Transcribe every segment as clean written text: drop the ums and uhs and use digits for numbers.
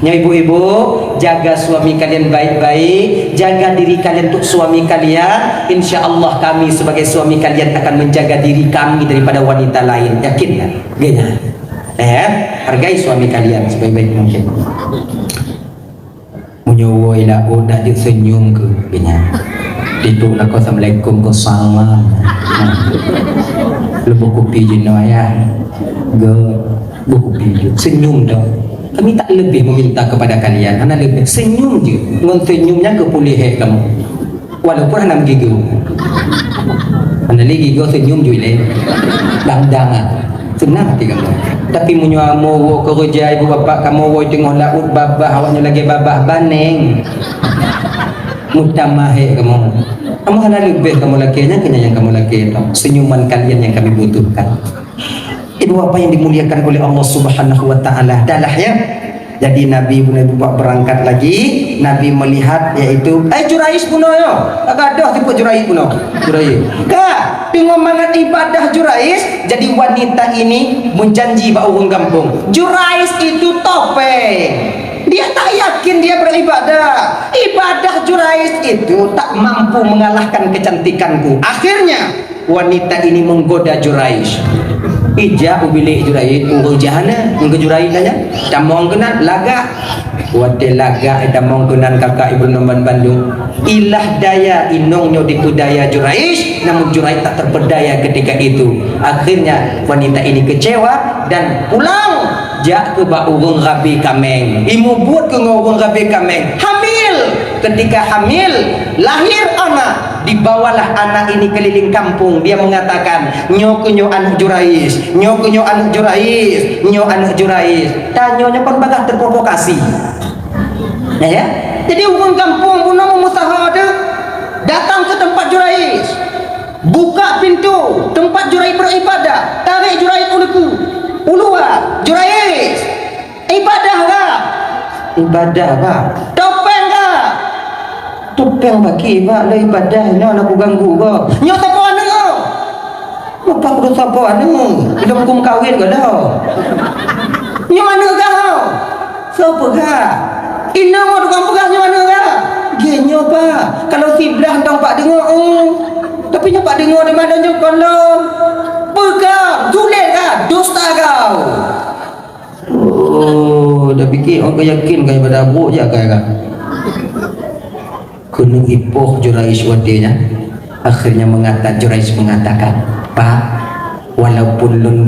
Ya ibu-ibu, jaga suami kalian baik-baik, jaga diri kalian untuk suami kalian. Insya Allah kami sebagai suami kalian akan menjaga diri kami daripada wanita lain. Yakin kan? Gini. Hargai suami kalian sebaik-baik mungkin. Menyuwai lah udah senyum ke gini. Itu nak assalamualaikum ke salam. Lebih kopi jenuh ya. Buku senyum dong. Kami tak lebih meminta kepada kalian, anda lebih senyum je. Dengan senyumnya kepulih kamu. Walaupun anda menggigil, anda lagi gigil senyum je le. Dang-dangan, senang hati kamu. Tapi menyamu kerja ibu bapa kamu tengok laut babah, awaknya lagi babah baneng. Mutamahe kamu. Kamu anda lebih kamu lakinya kena yang kamu laki itu. Senyuman kalian yang kami butuhkan. Itu apa yang dimuliakan oleh Allah Subhanahu wa taala. Dalah ya. Jadi Nabi berangkat lagi, Nabi melihat yaitu Jurais puno yo. Agadah tipe Jurais puno. Jurais. Ka, tengok mangat ibadah Jurais, jadi wanita ini menjanji ba orang kampung. Jurais itu topeng. Dia tak yakin dia beribadah. Ibadah Jurais itu tak mampu mengalahkan kecantikanku. Akhirnya wanita ini menggoda Jurais. Ija ubili Jurais unggu jahana unggu Jurais aja. Damong kenan laga. Wate laga damong kenan kakak ibu nomban Bandung. Ilah daya inongnya dikudaya Jurais, namun Jurais tak terpedaya ketika itu. Akhirnya wanita ini kecewa dan pulang. Jak ke ba urung Rabi Kameng. Imu buat ke urung Rabi Kameng. Hamil. Ketika hamil, lahir anak. Dibawalah anak ini keliling kampung. Dia mengatakan, nyo anak Jurais, nyo anak Jurais, nyo anak Jurais. Tanyonya pun bagah terprovokasi. Nah ya. Jadi urung kampung pun memusaha ada datang ke tempat Jurais. Buka pintu tempat Jurais beribadah. Tarik Jurais Ulua, Jurais, ibadah kah? Ibadah kah? Topeng kah? Topeng bagi pak, lah ibadah ni aku ganggu kau. Nyo siapa anu kau? Apa aku siapa anu? Belum kum kawin kau dah. Nyo anu kau? Siapa kah? Ina mau tukang pegang nyo anu kah? Genyo pak. Kalau siblah dong pak dengar. Tapi nyo pak dengar di mana nyo kalau? Pegang, tulis kah? Dusta kau. Oh, dah fikir orang yakin kau pada abuk je kau. Kena ipoh Jurais wadenya. Akhirnya Jurais mengatakan, Pak, walaupun lun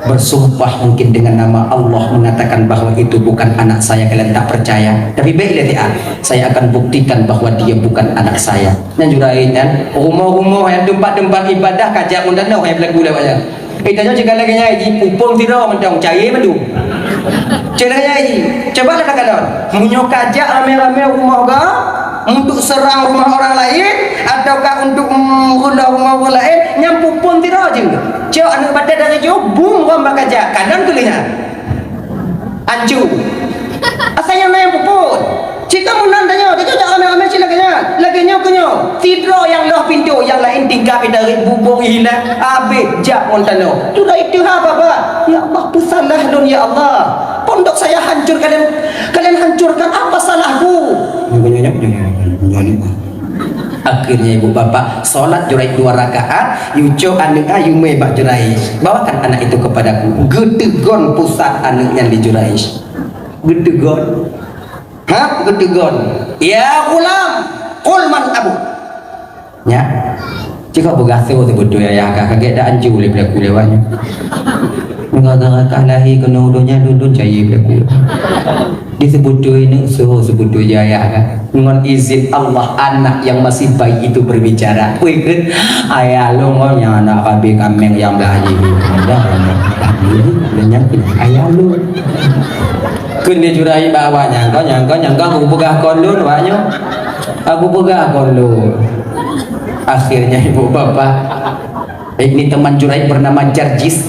bersumpah mungkin dengan nama Allah mengatakan bahwa itu bukan anak saya, kalian tak percaya, tapi baiklah dia, saya akan buktikan bahwa dia bukan anak saya. Dan Jurais kan rumah-rumah yang tempat-tempat ibadah kajak undang yang berlaku lewat aja. Tanya jika lagi nyai pupung tiro mentong cari madu. Cela nyai, coba lah kalau munyo kajak rame-rame rumah ga untuk serang rumah orang lain ataukah untuk rumah orang lain nyam pupung tiro je. Cok anak badan dari jauh bum rumah kajak kanan kulinya. Anju. Asalnya main puput. Jika menandanya, dia tak ramai-ramai silaknya. Lagi nyok-nyok. Tidro yang loh pintu, yang lain tinggal dari bubur hilang. Habis jak montano. Tu dah itu apa pak? Ya Allah, tu salah lun ya Allah. Pondok saya hancur, kalian hancurkan, apa salahku? Akhirnya ibu bapak solat Jurais 2 rakaat. Yuco anak ayume bak Jurais. Bawakan anak itu kepadaku. Gedegon pusat anak yang di Jurais. Gedegon. Hah? Gedegon. Ya ulam. Ulman abu. Ya. Jika bergasul sebetulnya ya kakak dah anju oleh pelaku lewatnya. Mengagalkan lahi kena udonya dudun cahaya pelaku. Disebutnya suhu sebetulnya ya kan. Dengan izin Allah anak yang masih bayi itu berbicara. Wih kan. Ayah lu ngomongnya anak Rabi Kameng yang belajar. Dah. Banyak ayah lu. Kena Jurais bawanya, kau nyangka aku pegah kolon banyak, aku pegah kolon. Akhirnya ibu bapak, ini teman Jurais bernama Jarjis.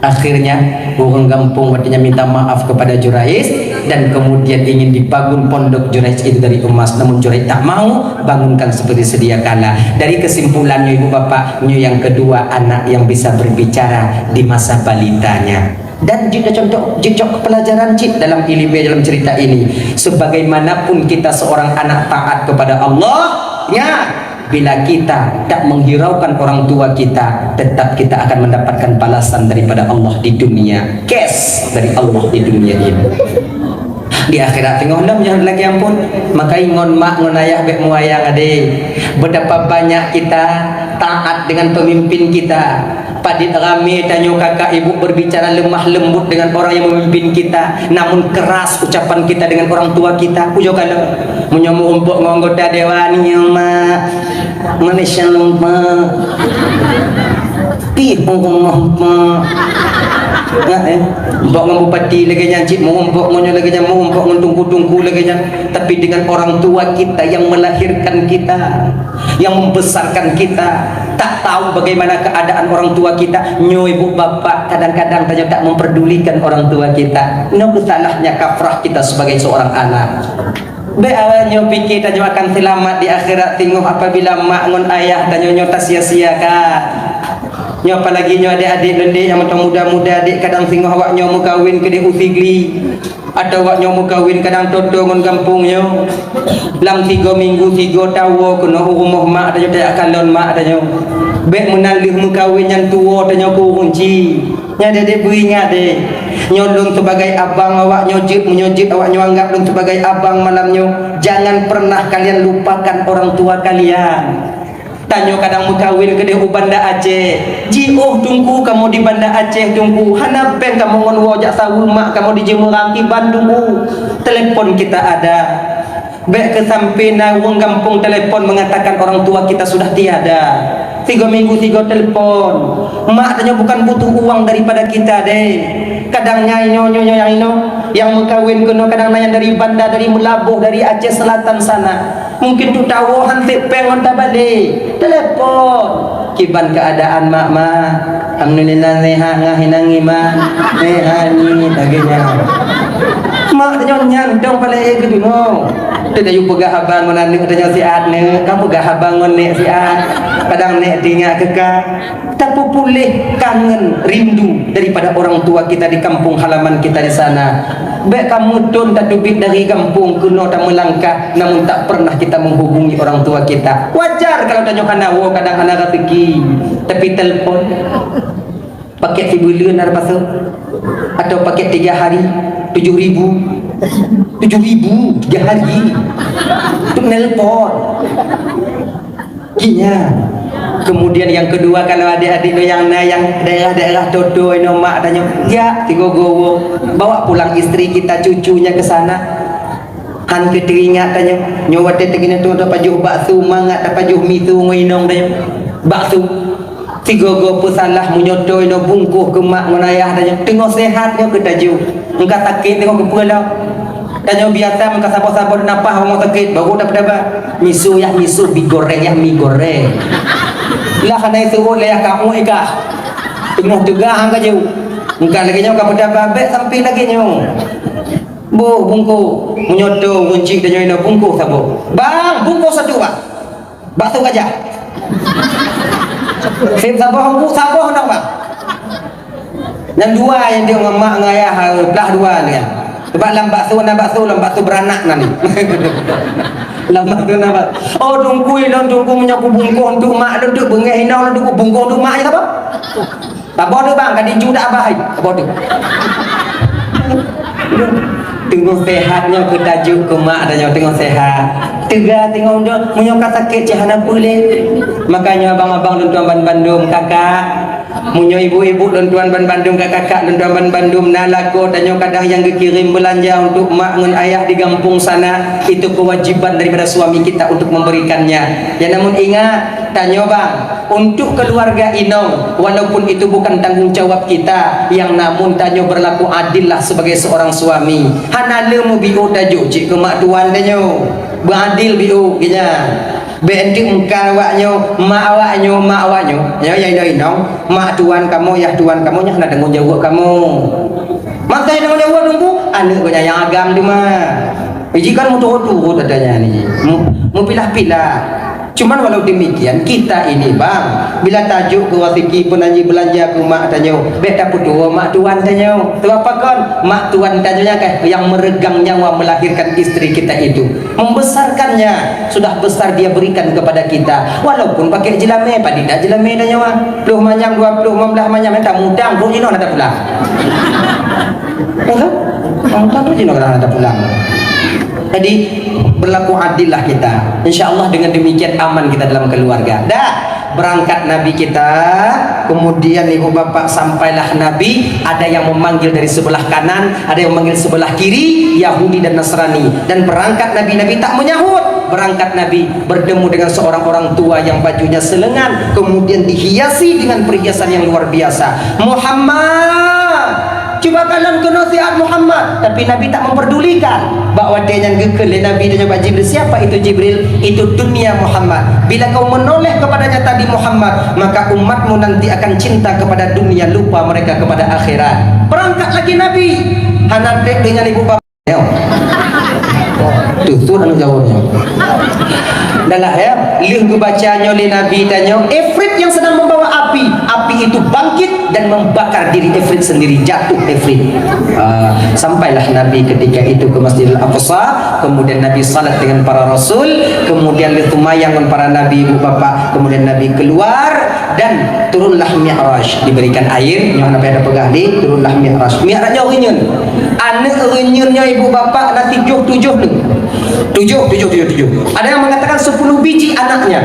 Akhirnya orang kampung artinya minta maaf kepada Jurais dan kemudian ingin dibangun pondok Jurais itu dari emas, namun Jurais tak mau bangunkan seperti sedia kala. Dari kesimpulannya ibu bapak, yang kedua anak yang bisa berbicara di masa balitanya. Dan juga contoh jejak pelajaran cik dalam ilmu dalam cerita ini, sebagaimanapun kita seorang anak taat kepada Allah, ya, bila kita tak menghiraukan orang tua kita, tetap kita akan mendapatkan balasan daripada Allah di dunia, cash dari Allah di dunia ini. Di akhirat tengok lam jangan lagi ampun. Maka ngon mak ngon ayah bek muayang ade. Betapa banyak kita taat dengan pemimpin kita. Padit rame tanyo kakak ibu berbicara lemah lembut dengan orang yang memimpin kita, namun keras ucapan kita dengan orang tua kita. Ujo kalau menyomu umpuk nganggota dewan yang mak Malaysia lupa pi ngomong mbok ngam bupati lagi nyancik mengumpuk ngonyo lagi nya mengumpuk nguntung-tungku lagi nya. Tapi dengan orang tua kita yang melahirkan kita, yang membesarkan kita, tak tahu bagaimana keadaan orang tua kita. Nyo ibu bapak kadang-kadang tanya tak memperdulikan orang tua kita. No salahnya kafrah kita sebagai seorang anak. Be awalnya pikir tanyo akan selamat di akhirat, tengok apabila mak ngon ayah tanyo nyota sia-siakan. Nyo apalagi nyo adik-adik lendik yang macam muda-muda adik kadang tengok awak nyo mau kawin ke di usigli, atau awak nyo mau kawin kadang toto ngon kampung nyo. Lam 3 minggu 3 tahu kena rumah mak tanyo tak kalon mak tanyo. Be menalih mu kawin yang tua tanyo ku kunci. Nya dede beringat deh. Nyolong sebagai abang awak nyojit menyojit awak nyo anggap lung sebagai abang malamnya. Jangan pernah kalian lupakan orang tua kalian. Tanyo kadang mukawin ke di Banda Aceh. Jioh tunggu kamu di Banda Aceh tunggu. Hana pen kamu ngon wajak sawul mak kamu di Jemerangki Bandung. Telepon kita ada. Baik ke sampai wong kampung telepon mengatakan orang tua kita sudah tiada. 3 minggu 3 telepon. Mak tanya bukan butuh uang daripada kita deh. Kadang nyonya yang ino yang mengkawin kuno kadang nanya dari Banda, dari Melabuh, dari Aceh Selatan sana. Mungkin tu tahu hantik pengon tabale. Telepon. Kiban keadaan mak mak. Alhamdulillah sehat ngahinang iman. Sehat ni bagainya. Mak tanya nyandong pada ke bingung. Tidak jumpa gahabang mana ni katanya siat ni. Kamu gahabang ni siat. Kadang nek tinggal kekal. Tapi pulih kangen rindu daripada orang tua kita di kampung halaman kita di sana. Baik kamu tun tak dubit dari kampung kuno tak melangkah, namun tak pernah kita menghubungi orang tua kita. Wajar kalau tanya kanawo kadang anak rezeki, tapi telefon paket sebulan ada pasal atau paket 3 hari 7.000 3 hari untuk nelpon kinya. Kemudian yang kedua, kalau adik-adik yang daerah-daerah Toto ino mak tanya, ya tigogowo bawa pulang istri kita cucunya ke sana. Han ke teringat tanya, nyawa tegina tu ada pajuh bakso mangat ada pajuh misu ngoinong tanya. Bakso tigogo pu salah munyoto ino bungkuh ke mak ngonayah tanya. Tengok sehatnya ke taju. Engkau sakit tengok kepala. Tanya biasa engkau sabar-sabar napah orang sakit baru dapat apa? Misu digoreng ya mie goreng. Lah kana itu oleh kamu ika. Tengok tegah angka jauh. Engkau lagi nyo kamu dah babek sampai lagi nyo. Bu bungku menyoto kunci dan nyo bungku sabo. Bang, bungku satu bang. Bakso gajah. Sim sabo sabo nak bang. Dan 2 yang dia ngamak ngayah belah 2 ni kan. Sebab lam bakso beranak nani. Lama tu nama. Oh tunggu menyapu bungkung untuk mak duduk bengeh hinau duduk bungkung untuk maknya apa? Tak boleh bang, kadi juda abah. Tak boleh. Tengok sehatnya ke tajuk ke mak dan tengok sehat. Tega tengok dia menyokat sakit cahana boleh. Makanya abang-abang dan tuan Bandung kakak munyo ibu-ibu dan tuan Bandung kakak dan tuan Bandung nalago dan kadang yang dikirim belanja untuk mak dengan ayah di kampung sana, itu kewajiban daripada suami kita untuk memberikannya. Ya namun ingat tanya bang, untuk keluarga ino walaupun itu bukan tanggung jawab kita, yang namun tanya berlaku adil lah sebagai seorang suami. Hanale mu biu tajuk cik ke mak tuan tanya beradil biu kenya. Bentik engkau awaknyo, mak awaknyo, ya ino, mak tuan kamu, ya tuan kamu, nya nak tanggung jawab kamu. Maka yang tanggung jawab tunggu, anak kau yang agam di mah. Jika mu turut-turut adanya ni, mu pilah-pilah. Cuman walau demikian kita ini bang, bila tajuk ke wasiki penanji belanja ke mak tanya, beta putua mak tuan tanya, tu apa kon? Mak tuan tanya kan yang meregang nyawa melahirkan istri kita itu, membesarkannya, sudah besar dia berikan kepada kita, walaupun pakai jelame, padida jelame tanya wah, 20 manyam 20 15 manyam tak mudang, bro jino ada pulang. Betul? Mudang bro jino ada pulang. Jadi berlaku adillah kita. Insya Allah dengan demikian aman kita dalam keluarga. Dah berangkat Nabi kita, kemudian ibu bapak sampailah Nabi. Ada yang memanggil dari sebelah kanan, ada yang memanggil sebelah kiri, Yahudi dan Nasrani. Dan berangkat Nabi tak menyahut. Berangkat Nabi bertemu dengan seorang orang tua yang bajunya selengan, kemudian dihiasi dengan perhiasan yang luar biasa. Muhammad, coba kalian ke nasihat Muhammad. Tapi Nabi tak memperdulikan bahwa dia yang gekel Nabi dan Pak Jibril. Siapa itu Jibril? Itu dunia Muhammad. Bila kau menoleh kepadanya tadi Muhammad, maka umatmu nanti akan cinta kepada dunia, lupa mereka kepada akhirat. Berangkat lagi Nabi Hanadek dengan ibu bapak. Tuh anu jawabnya. Dalah ya, lihat kebacanya oleh Nabi tanya, Ifrit yang sedang membawa api, api itu bangkit dan membakar diri Ifrit sendiri, jatuh Ifrit. Sampailah Nabi ketika itu ke Masjidil Aqsa, kemudian Nabi salat dengan para rasul, kemudian ditumayang dengan para nabi ibu bapak, kemudian Nabi keluar dan turunlah Mi'raj, diberikan air, yang Nabi ada pegah di, turunlah Mi'raj. Mi'rajnya renyun, anak renyunnya ibu bapak nanti tujuh. Ada yang mengatakan 10 biji anaknya,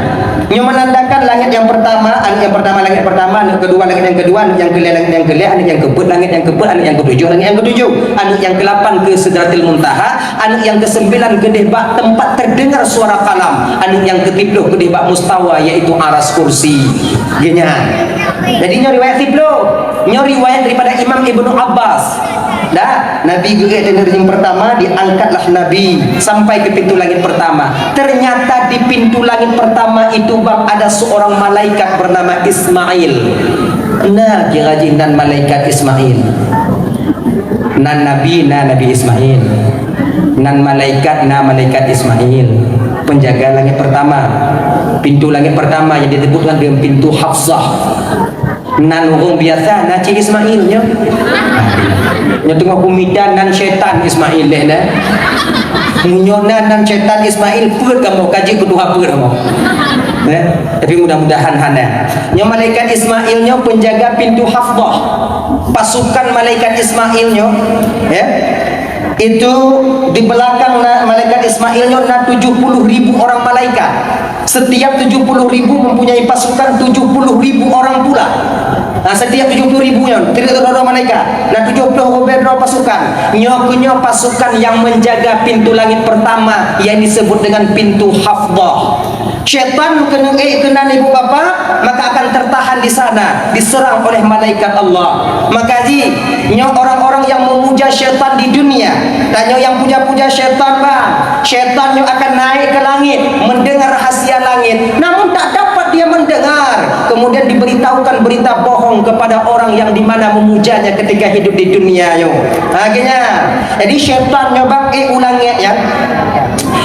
yang menandakan langit yang pertama, langit yang pertama, anak kedua langit yang kedua, anak yang kelima langit yang kelima, anak yang keempat langit yang keempat, anak yang ketujuh langit yang ketujuh, anak yang ke-8 ke Sidratil Muntaha, anak yang ke-9 gedeh bak tempat terdengar suara kalam, anak yang ke-10 gedeh bak mustawa yaitu aras kursi. Gini. Jadi riwayat 10, riwayat daripada Imam Ibnu Abbas. Dah, Nabi gerak dari yang pertama, diangkatlah Nabi sampai ke pintu langit pertama. Ternyata di pintu langit pertama itu bang ada seorang malaikat bernama Ismail. Nah, kira-kira dan malaikat Ismail. Nan Nabi Ismail. Nan malaikat Ismail. Penjaga langit pertama. Pintu langit pertama yang disebutkan dengan pintu Hafsah. Nan orang biasa naci Ismailnya. Nya tengah kumidan nan syaitan Ismail deh dah. Munyonan nan syaitan Ismail put kamu kaji kedua put kamu. Tapi mudah-mudahan hana. Nya malaikat Ismailnya penjaga pintu Hafdah. Pasukan malaikat Ismailnya ya. Itu di belakang malaikat Ismailnya ada 70.000 orang malaikat. Setiap 70.000 mempunyai pasukan 70.000 orang pula. Nah, setiap 70.000 nya tidak ada malaikat. Nah, 70 berapa pasukan? Nyokunya pasukan yang menjaga pintu langit pertama yang disebut dengan pintu Hafdah. Syaitan kena ibu bapak, maka akan tertahan di sana, diserang oleh malaikat Allah. Maka orang-orang yang memuja syaitan di dunia, tanya yang puja-puja syaitan bang, syaitannya akan naik ke langit, mendengar rahasia langit, namun tak dapat dia mendengar. Kemudian diberitahukan berita bohong kepada orang yang dimana memujanya ketika hidup di dunia yo. Akhirnya, jadi syaitannya bang ulangi ya.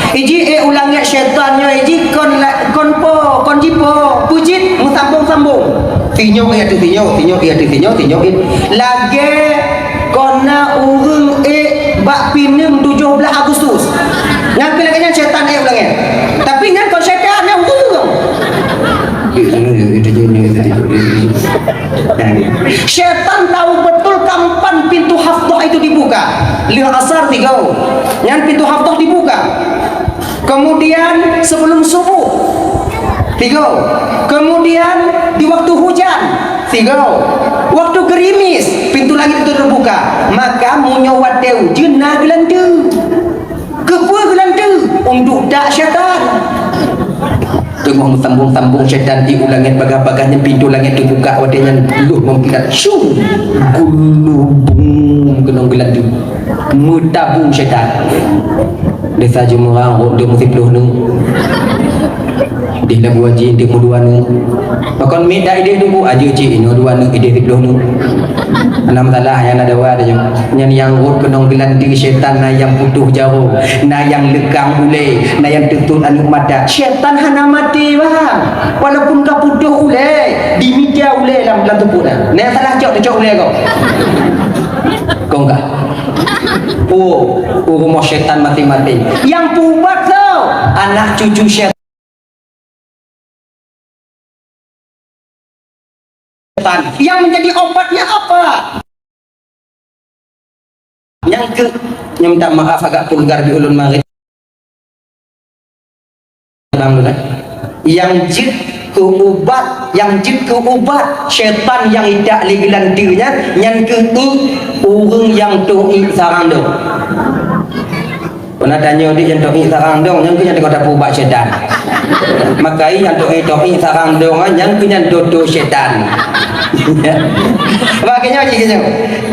Iji ulangi syaitannya iji kon jipo pujit musambung tinyo lagi kona urung bak pinem 17 Agustus ngambil lagi syaitan ulangi tapi ngan kon syaitan urung syaitan tahu betul kapan pintu Hafdah itu dibuka. Lihat asar 3 yang pintu Hafdah dibuka. Kemudian sebelum subuh 3. Kemudian di waktu hujan 3. Waktu gerimis pintu langit itu terbuka. Maka munyawat dew jenah gelandu kepua gelandu untuk dak syaitan. Tengok tambung-tambung syaitan diulangi bagah-bagahnya pintu langit dibuka wadanya luh mengkilat syum gulubung kenong gelandu mutabung syaitan desa jumurang dia mesti peluh nu Di la buat ji di dua nu. Bakon mi dak ide tu aja ji ino dua nu ide dik nu. Anam talah yang ada wa ada yang rut kenong gelanti syaitan na yang putuh jauh, na yang lekang ule, na yang tutut anu mata. Syaitan hana mati bang. Walaupun kau putuh ule, dimitia ule dalam tubuh na. Ne salah cok ule kau. Kau enggak? Rumah syaitan mati-mati. Yang pubat tau, anak cucu syaitan. Yang menjadi obatnya apa? Yang minta maaf agak vulgar di ulun marit. Yang jid ke ubat, syaitan yang tidak ligelantinya, yang ke orang yang tu'i sarang dong. Pernah tanya dia yang tu'i sarang dong, yang punya dekat ubat syaitan. Maka yang tu'i sarang dong, yang punya dodo syaitan. Makanya gitu.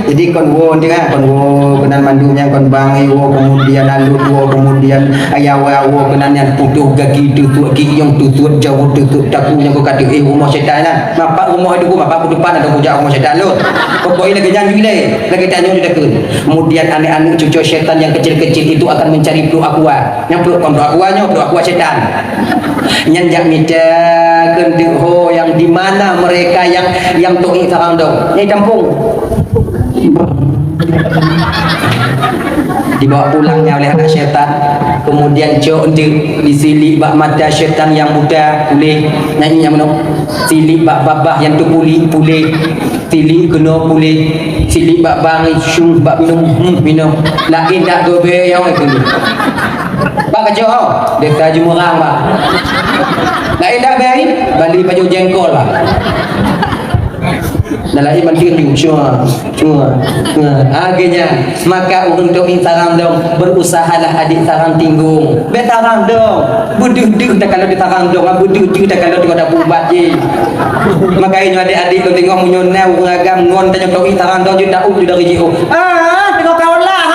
Jadi kon wo dengan kon wo kenan mandunya kon bangi wo kemudian alut wo kemudian ayawa wo kenan yang putuh gagi tutut gigi yang tutut jauh tutut takunya ko kata rumah syaitan lah. Mapa rumah itu mapa depan ada puja rumah syaitan lu. Pokoknya lagi jangan gile, lagi tanya dia dekun. Kemudian anak-anak cucu syaitan yang kecil-kecil itu akan mencari peluk aqua. Yang peluk kon aquanya peluk aqua syaitan. Nyanjak mita kendeho yang di mana mereka yang tu'i sarang dong. Ini kampung. Dibawa pulangnya oleh anak syaitan, kemudian jauh disilik bak mata syaitan yang muda pulih nyanyi yang mana silik bak babah yang tu pulih silik kena pulih silik bak bangi syung bak minum lain tak gobe yang itu bak kacau dia kaji murang bak lain tak baik balik baju jengkol lah. Nalai mandiri cuma akhirnya maka untuk sarang dong berusahalah adik sarang tinggung betarang dong buduh tak kalau ditarang dong buduh tak kalau dia bubat je maka ini adik-adik tu tengok menyonau ngagam ngon tanya kau sarang dong je tak dari jiu tengok kawan lah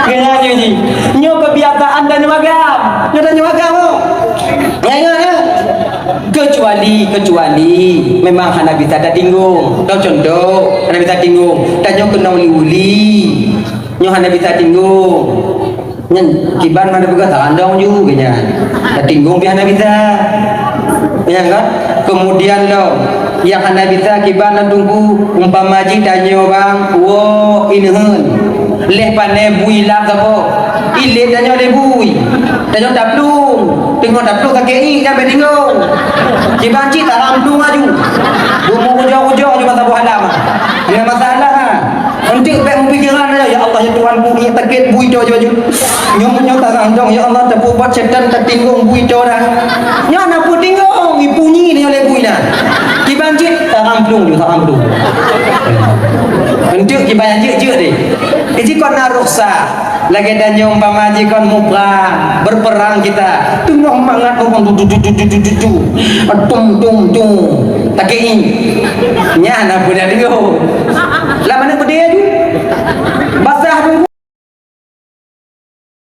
kenanya ni nyo kebiasaan dan nyawagam kecuali memang hana bisa ada tinggung tau contoh hana bisa tinggung tanya kena uli nyo hana bisa tinggung nyen kiban mana buka tarandong juga nya tinggung bi hana bisa ya kan kemudian lo yang hana bisa kiban tunggu umpama ji tanya bang wo inhen leh pane bui lah sabo ile tanya le bui tanya taplung tengok taplung kakei dah betinggung cibanci tak ramdung aju bumbu ujau-ujau juga tak buat lama dia masalah ha nanti baik pikiran aja ya Allah ya Tuhan bui takit bui do baju nyom tak ramdung ya Allah tak buat setan tak tinggung bui do dah nya nak pu tinggung ipunyi ni oleh bui dah cibanci tak ramdung juga tak ramdung nanti cibanci je deh jadi kau nak rukhsah lagi dan umpama jikon muprah berperang kita tunggu mangat tung takei nya na budak dia